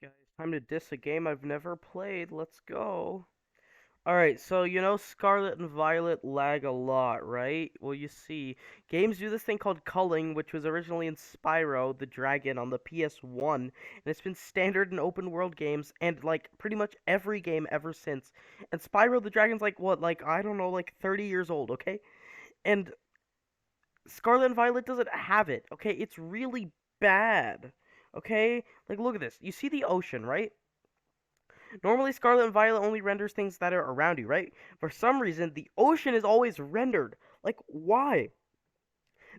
Guys, time to diss a game I've never played. Let's go. Alright, so you know Scarlet and Violet lag a lot, right? Well, you see, games do this thing called culling, which was originally in Spyro the Dragon on the PS1, and it's been standard in open world games and like pretty much every game ever since. And Spyro the Dragon's like what, like I don't know, like 30 years old, okay? And Scarlet and Violet doesn't have it, okay? It's really bad. Okay? Like look at this. You see the ocean, right? Normally, Scarlet and Violet only renders things that are around you, right? For some reason, the ocean is always rendered. Like, why?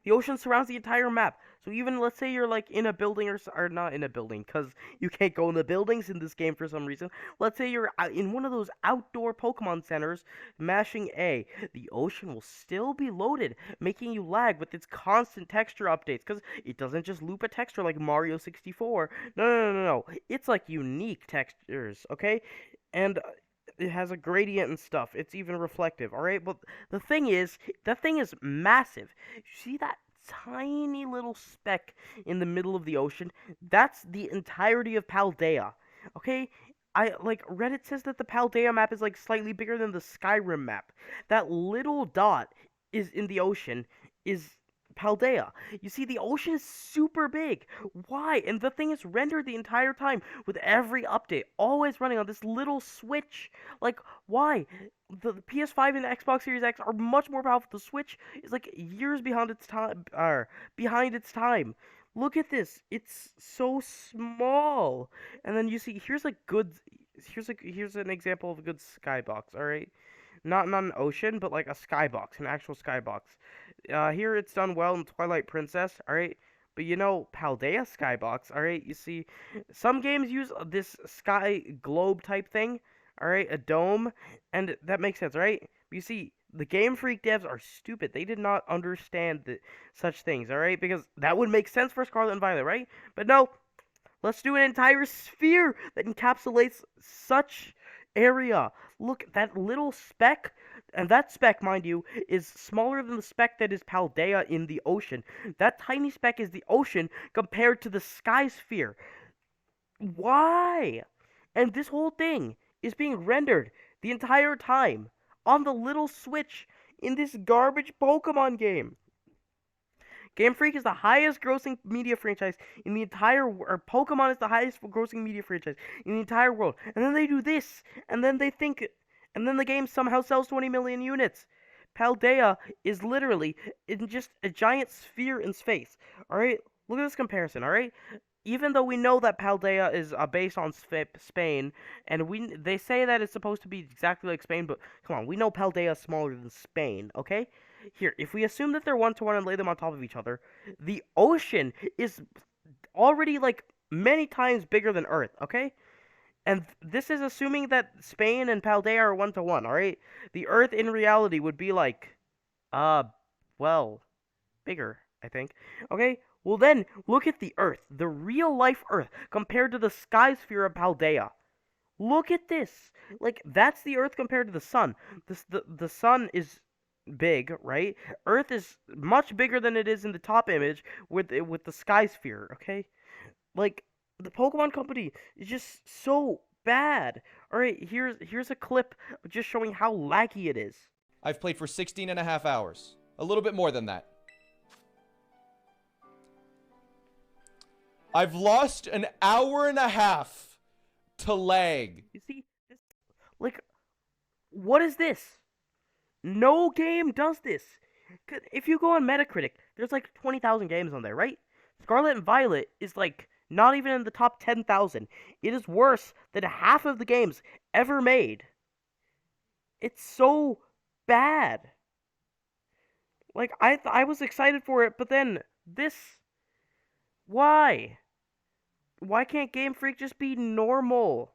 The ocean surrounds the entire map. So even let's say you're like in a building or not in a building because you can't go in the buildings in this game for some reason. Let's say you're in one of those outdoor Pokemon centers mashing A. The ocean will still be loaded, making you lag with its constant texture updates because it doesn't just loop a texture like Mario 64. No. It's like unique textures, okay? And it has a gradient and stuff. It's even reflective, all right? But the thing is, that thing is massive. You see that tiny little speck in the middle of the ocean? That's the entirety of Paldea. Okay? I like Reddit says that the Paldea map is like slightly bigger than the Skyrim map. That little dot is in the ocean is Paldea. You see, the ocean is super big. Why? And the thing is rendered the entire time with every update, always running on this little switch. Like, why? The PS5 and the Xbox Series X are much more powerful. The Switch is like years behind its time. Behind its time. Look at this. It's so small. And then you see, here's a good. Here's an example of a good skybox. All right, not an ocean, but like a skybox, an actual skybox. Here it's done well in Twilight Princess, alright? But you know, Paldea Skybox, alright? You see, some games use this sky globe type thing, alright? A dome, and that makes sense, right? But you see, the Game Freak devs are stupid. They did not understand such things, alright? Because that would make sense for Scarlet and Violet, right? But no, let's do an entire sphere that encapsulates such area. Look, that little speck, and that speck, mind you, is smaller than the speck that is Paldea in the ocean. That tiny speck is the ocean compared to the sky sphere. Why? And this whole thing is being rendered the entire time on the little switch in this garbage Pokemon game. Game Freak is the highest grossing media franchise in the entire or Pokemon is the highest grossing media franchise in the entire world. And then they do this, and then they think and then the game somehow sells 20 million units. Paldea is literally in just a giant sphere in space. All right? Look at this comparison, all right? Even though we know that Paldea is based on Spain, and they say that it's supposed to be exactly like Spain, but come on, we know Paldea is smaller than Spain, okay? Here, if we assume that they're one to one and lay them on top of each other, the ocean is already like many times bigger than Earth, okay? And this is assuming that Spain and Paldea are one to one, alright? The Earth in reality would be like, uh, well, bigger, I think. Okay? Well then, look at the Earth, the real life Earth, compared to the sky sphere of Paldea. Look at this. Like, that's the Earth compared to the Sun. The Sun is big, right? Earth is much bigger than it is in the top image with the sky sphere, okay? Like, the Pokemon Company is just so bad. Alright, here's a clip just showing how laggy it is. I've played for 16 and a half hours. A little bit more than that. I've lost an hour and a half to lag. You see, this, like, what is this? No game does this. If you go on Metacritic, there's like 20,000 games on there, right? Scarlet and Violet is like not even in the top 10,000. It is worse than half of the games ever made. It's so bad. Like I was excited for it, but then this, why? Why can't Game Freak just be normal?